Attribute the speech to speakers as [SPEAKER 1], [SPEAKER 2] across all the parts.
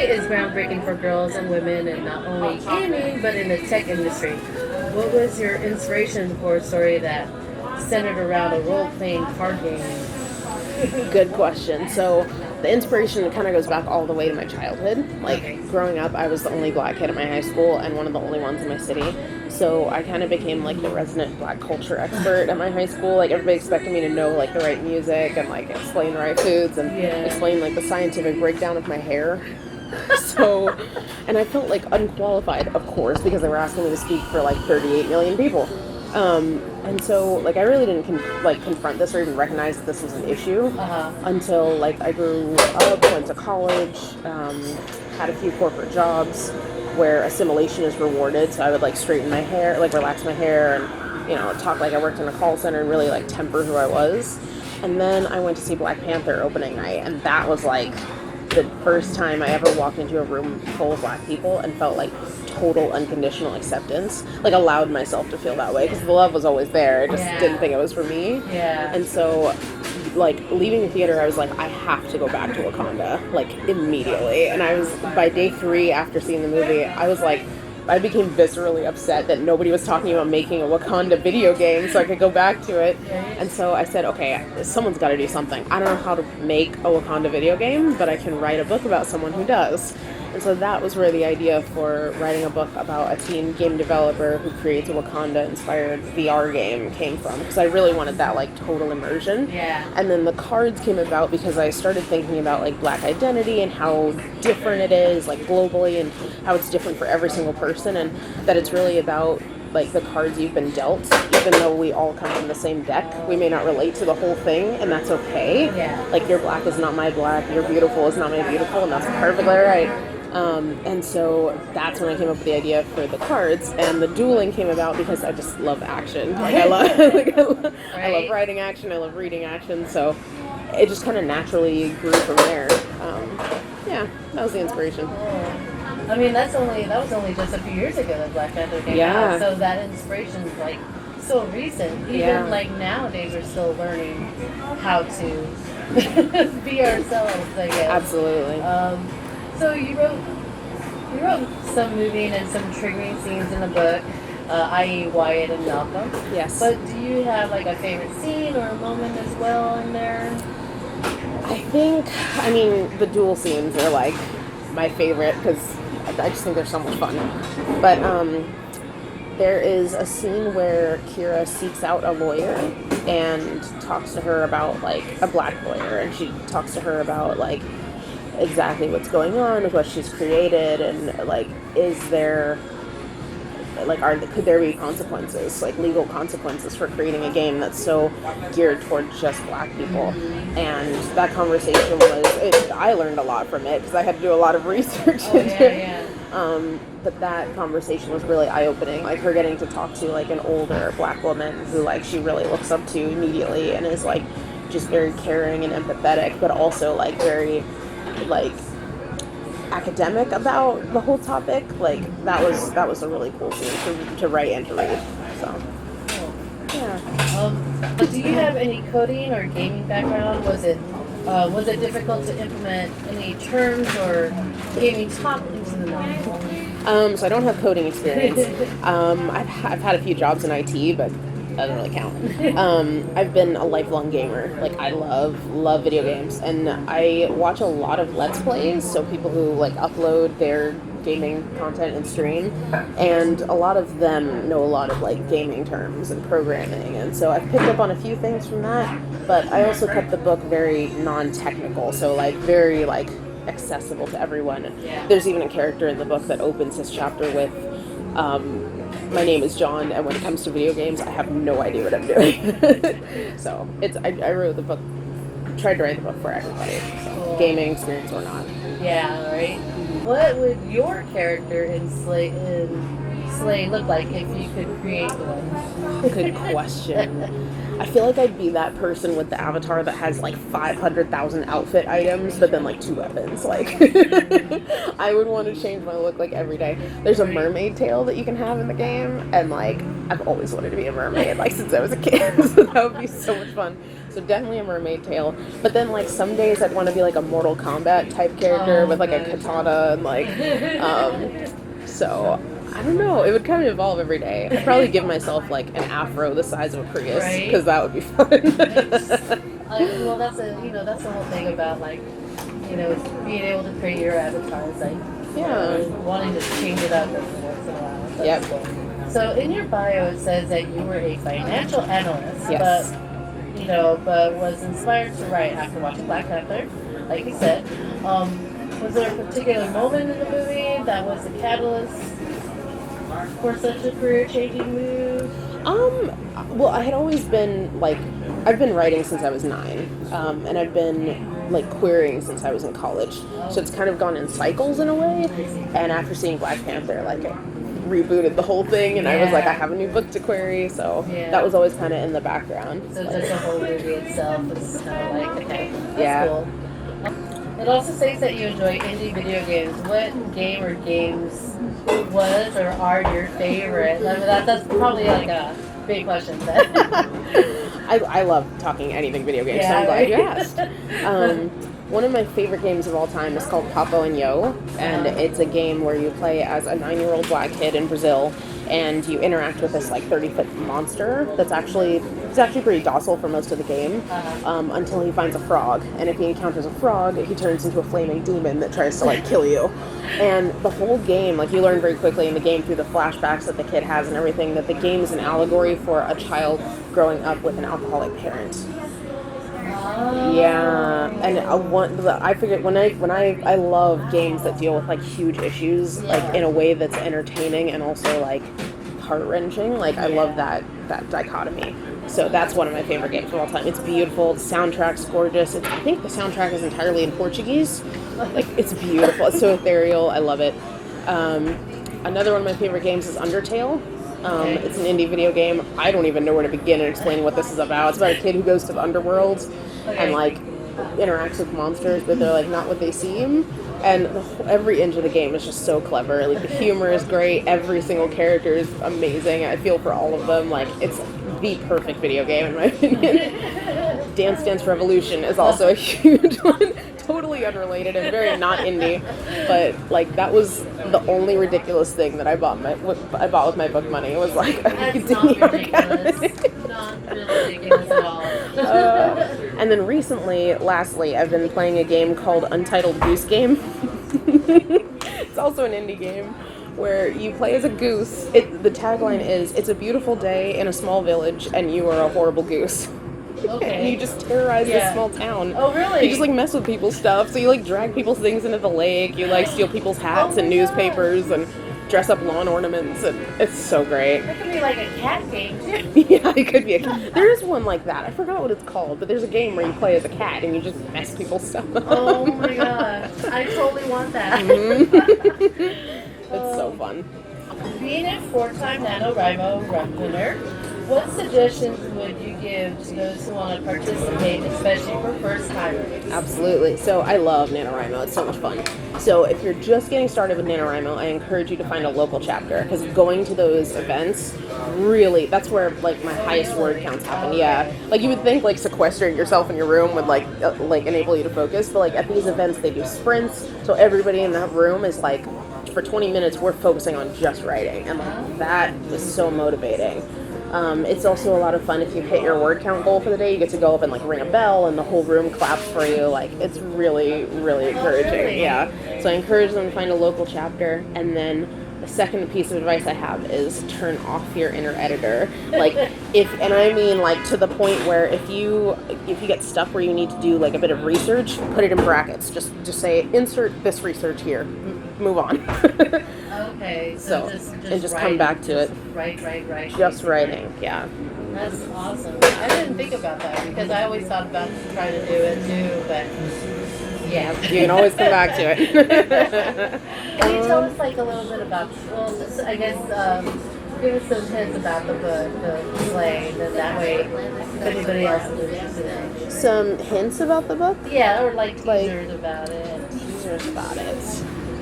[SPEAKER 1] is groundbreaking for girls and women in not only gaming, but in the tech industry. What was your inspiration for a story that centered around a role-playing card game?
[SPEAKER 2] Good question. So the inspiration kind of goes back all the way to my childhood. Like,
[SPEAKER 1] Okay.
[SPEAKER 2] growing up, I was the only black kid in my high school and one of the only ones in my city. So I kind of became like the resident black culture expert at my high school. Like, everybody expected me to know like the right music and like explain the right foods and explain like the scientific breakdown of my hair. So, and I felt like unqualified, of course, because they were asking me to speak for like 38 million people. And so, like, I really didn't confront this or even recognize that this was an issue until like I grew up, went to college, had a few corporate jobs where assimilation is rewarded. So I would like straighten my hair, like relax my hair, and talk like I worked in a call center and really like temper who I was. And then I went to see Black Panther opening night, and that was like the first time I ever walked into a room full of black people and felt like total unconditional acceptance, like allowed myself to feel that way because the love was always there. I just didn't think it was for me.
[SPEAKER 1] Yeah.
[SPEAKER 2] And so, like, leaving the theater, I was like, I have to go back to Wakanda, like, immediately. And I was, by day 3 after seeing the movie, I was like, I became viscerally upset that nobody was talking about making a Wakanda video game so I could go back to it. And so I said, okay, someone's got to do something. I don't know how to make a Wakanda video game, but I can write a book about someone who does. And so that was where the idea for writing a book about a teen game developer who creates a Wakanda-inspired VR game came from, because I really wanted that, like, total immersion.
[SPEAKER 1] Yeah.
[SPEAKER 2] And then the cards came about because I started thinking about, like, black identity and how different it is, like, globally, and how it's different for every single person, and that it's really about, like, the cards you've been dealt. Even though we all come from the same deck, we may not relate to the whole thing, and that's okay.
[SPEAKER 1] Yeah.
[SPEAKER 2] Like, your black is not my black, your beautiful is not my beautiful, and that's perfectly right. And so that's when I came up with the idea for the cards, and the dueling came about because I just love action. Like, I love, I love writing action, I love reading action, so it just kind of naturally grew from there. Yeah, that was the inspiration.
[SPEAKER 1] I mean, that was only just a few years ago that Black Panther came out, so that inspiration is like so recent. Even like nowadays, we're still learning how to be ourselves, I guess.
[SPEAKER 2] Absolutely.
[SPEAKER 1] So you wrote some moving and some triggering scenes in the book, i.e. Wyatt and Malcolm.
[SPEAKER 2] Yes.
[SPEAKER 1] But do you have like a favorite scene or a moment as well in there?
[SPEAKER 2] I mean, the duel scenes are like my favorite because I just think they're so much fun. But there is a scene where Kira seeks out a lawyer and talks to her about, like, a black lawyer, and she talks to her about, like, exactly what's going on with what she's created, and like, is there, like, could there be consequences, like legal consequences for creating a game that's so geared towards just black people? And that conversation I learned a lot from it because I had to do a lot of research into it. But that conversation was really eye-opening, like her getting to talk to like an older black woman who like she really looks up to immediately and is like just very caring and empathetic, but also like very like academic about the whole topic. Like that was a really cool scene to write and to read. So yeah.
[SPEAKER 1] But do you have any coding or gaming background? Was it difficult to implement any terms or gaming topics in the novel?
[SPEAKER 2] So I don't have coding experience. I've had a few jobs in IT, but that doesn't really count. I've been a lifelong gamer. Like, I love video games, and I watch a lot of Let's Plays, so people who like upload their gaming content and stream, and a lot of them know a lot of like gaming terms and programming, and so I've picked up on a few things from that, but I also kept the book very non-technical, so like very like accessible to everyone. There's even a character in the book that opens his chapter with my name is John, and when it comes to video games, I have no idea what I'm doing. So I wrote the book, tried to write the book for everybody, so gaming experience or not.
[SPEAKER 1] Yeah, right. What would your character in Slay look like if you could create one?
[SPEAKER 2] Good question. I feel like I'd be that person with the avatar that has like 500,000 outfit items, but then like 2 weapons. Like, I would want to change my look like every day. There's a mermaid tail that you can have in the game, and like I've always wanted to be a mermaid, like since I was a kid. So that would be so much fun. So definitely a mermaid tail. But then like some days I'd want to be like a Mortal Kombat type character with like a katana and like so I don't know. It would kind of evolve every day. I'd probably give myself like an afro the size of a Prius because that would be fun.
[SPEAKER 1] Well, that's the whole thing about like, being able to create your avatars, like wanting to change it up every once in a while. That's cool. So in your bio it says that you were a financial analyst, but was inspired to write after watching Black Panther, like you said. Was there a particular moment in the movie that was the catalyst for such a career-changing move?
[SPEAKER 2] Well, I had always been, like, I've been writing since I was 9, and I've been, like, querying since I was in college, so it's kind of gone in cycles in a way, and after seeing Black Panther, like, it rebooted the whole thing, and I was like, I have a new book to query, so that was always kind of in the background.
[SPEAKER 1] So just the whole movie itself is kind of like, okay, that's cool. It also says that you enjoy indie video games. What game or games was or are your favorite? I mean, that's probably like a big question. But
[SPEAKER 2] I love talking anything video games, so I'm glad you asked. One of my favorite games of all time is called Papo and Yo, and it's a game where you play as a 9-year-old black kid in Brazil, and you interact with this like 30-foot monster that's actually pretty docile for most of the game, until he finds a frog, and if he encounters a frog, he turns into a flaming demon that tries to like kill you. And the whole game, like you learn very quickly in the game through the flashbacks that the kid has and everything, that the game is an allegory for a child growing up with an alcoholic parent. Yeah, and I figured when I love games that deal with like huge issues, like in a way that's entertaining and also like heart-wrenching. Like I love that dichotomy. So that's one of my favorite games of all time. It's beautiful. The soundtrack's gorgeous. I think the soundtrack is entirely in Portuguese. Like it's beautiful. It's so ethereal. I love it. Another one of my favorite games is Undertale. It's an indie video game. I don't even know where to begin in explaining what this is about. It's about a kid who goes to the underworld and like interacts with monsters, but they're like not what they seem. And every inch of the game is just so clever. Like the humor is great. Every single character is amazing. I feel for all of them. Like it's the perfect video game in my opinion. Dance Dance Revolution is also a huge one. Totally unrelated and very not indie, but like that was the only ridiculous thing that I bought with my book money. It was like
[SPEAKER 1] not ridiculous. Not really ridiculous at all.
[SPEAKER 2] And then lastly, I've been playing a game called Untitled Goose Game. It's also an indie game where you play as a goose. The tagline is, "It's a beautiful day in a small village, and you are a horrible goose." Okay. And you just terrorize this small town.
[SPEAKER 1] Oh, really?
[SPEAKER 2] You just like mess with people's stuff. So you like drag people's things into the lake. You like steal people's hats and newspapers and dress up lawn ornaments, and it's so great.
[SPEAKER 1] That could be like a cat game too.
[SPEAKER 2] Yeah, it could be. There is one like that. I forgot what it's called, but there's a game where you play as a cat and you just mess people's stuff up.
[SPEAKER 1] Oh my god, I totally want that.
[SPEAKER 2] It's so fun.
[SPEAKER 1] Being a 4-time NaNoWriMo winner, what suggestions would you give to those who want to participate, especially for first-timers?
[SPEAKER 2] Absolutely. So I love NaNoWriMo. It's so much fun. So if you're just getting started with NaNoWriMo, I encourage you to find a local chapter, because going to those events, really, that's where like my highest word counts happen. Yeah. Like you would think like sequestering yourself in your room would like enable you to focus, but like at these events they do sprints, so everybody in that room is like, for 20 minutes we're focusing on just writing, and like that is so motivating. It's also a lot of fun if you hit your word count goal for the day. You get to go up and like ring a bell and the whole room claps for you. Like it's really, really encouraging.
[SPEAKER 1] Really?
[SPEAKER 2] Yeah. So I encourage them to find a local chapter. And then the second piece of advice I have is turn off your inner editor. Like and I mean like to the point where if you get stuck where you need to do like a bit of research, put it in brackets. Just say insert this research here. Move on.
[SPEAKER 1] Okay, so
[SPEAKER 2] just come back to it.
[SPEAKER 1] Right.
[SPEAKER 2] Just writing, yeah.
[SPEAKER 1] That's awesome. I didn't think about that because I always thought about trying to do it too, but yeah. You
[SPEAKER 2] can always come back to it.
[SPEAKER 1] Can you tell us like a little bit about, I guess, give us some hints about the book, the play, and that way anybody else is interested.
[SPEAKER 2] Some hints about the book?
[SPEAKER 1] Yeah, or like teasers about it.
[SPEAKER 2] Teasers about it.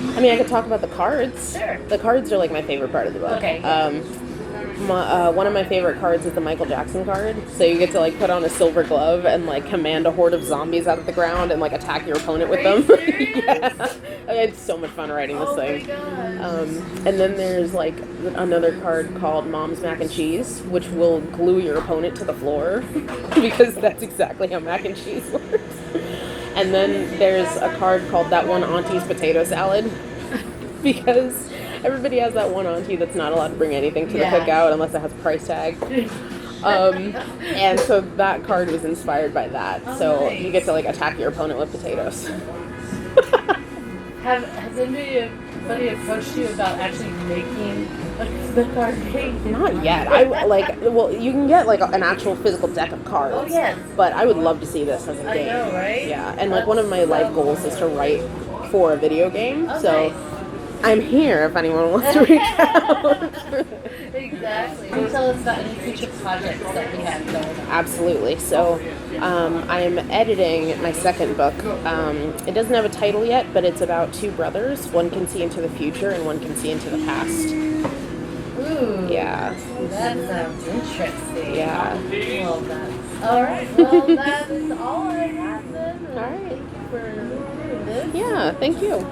[SPEAKER 2] I mean, I could talk about the cards.
[SPEAKER 1] Sure.
[SPEAKER 2] The cards are like my favorite part of the book.
[SPEAKER 1] Okay.
[SPEAKER 2] One of my favorite cards is the Michael Jackson card. So you get to like put on a silver glove and like command a horde of zombies out of the ground and like attack your opponent with them. Yeah, I had so much fun writing this thing. And then there's like another card called Mom's Mac and Cheese, which will glue your opponent to the floor because that's exactly how mac and cheese works. And then there's a card called That One Auntie's Potato Salad because everybody has that one auntie that's not allowed to bring anything to the cookout unless it has a price tag. And so that card was inspired by that. So you get to like attack your opponent with potatoes.
[SPEAKER 1] Has anybody approached you about actually making the card game?
[SPEAKER 2] Not yet. Well, you can get like an actual physical deck of cards.
[SPEAKER 1] Oh, yes.
[SPEAKER 2] But I would love to see this as a game.
[SPEAKER 1] I know, right?
[SPEAKER 2] Yeah, and like one of my life goals is to write for a video game.
[SPEAKER 1] Oh,
[SPEAKER 2] so
[SPEAKER 1] nice.
[SPEAKER 2] I'm here if anyone wants to reach out.
[SPEAKER 1] Exactly. Can you tell us about any future projects that we have going on?
[SPEAKER 2] Absolutely. So I'm editing my second book. It doesn't have a title yet, but it's about two brothers. One can see into the future and one can see into the past.
[SPEAKER 1] Ooh.
[SPEAKER 2] Yeah.
[SPEAKER 1] That sounds interesting.
[SPEAKER 2] Yeah.
[SPEAKER 1] Well, that's all right. Well, that is all I have then.
[SPEAKER 2] All right.
[SPEAKER 1] Thank you for doing this.
[SPEAKER 2] Yeah, thank you.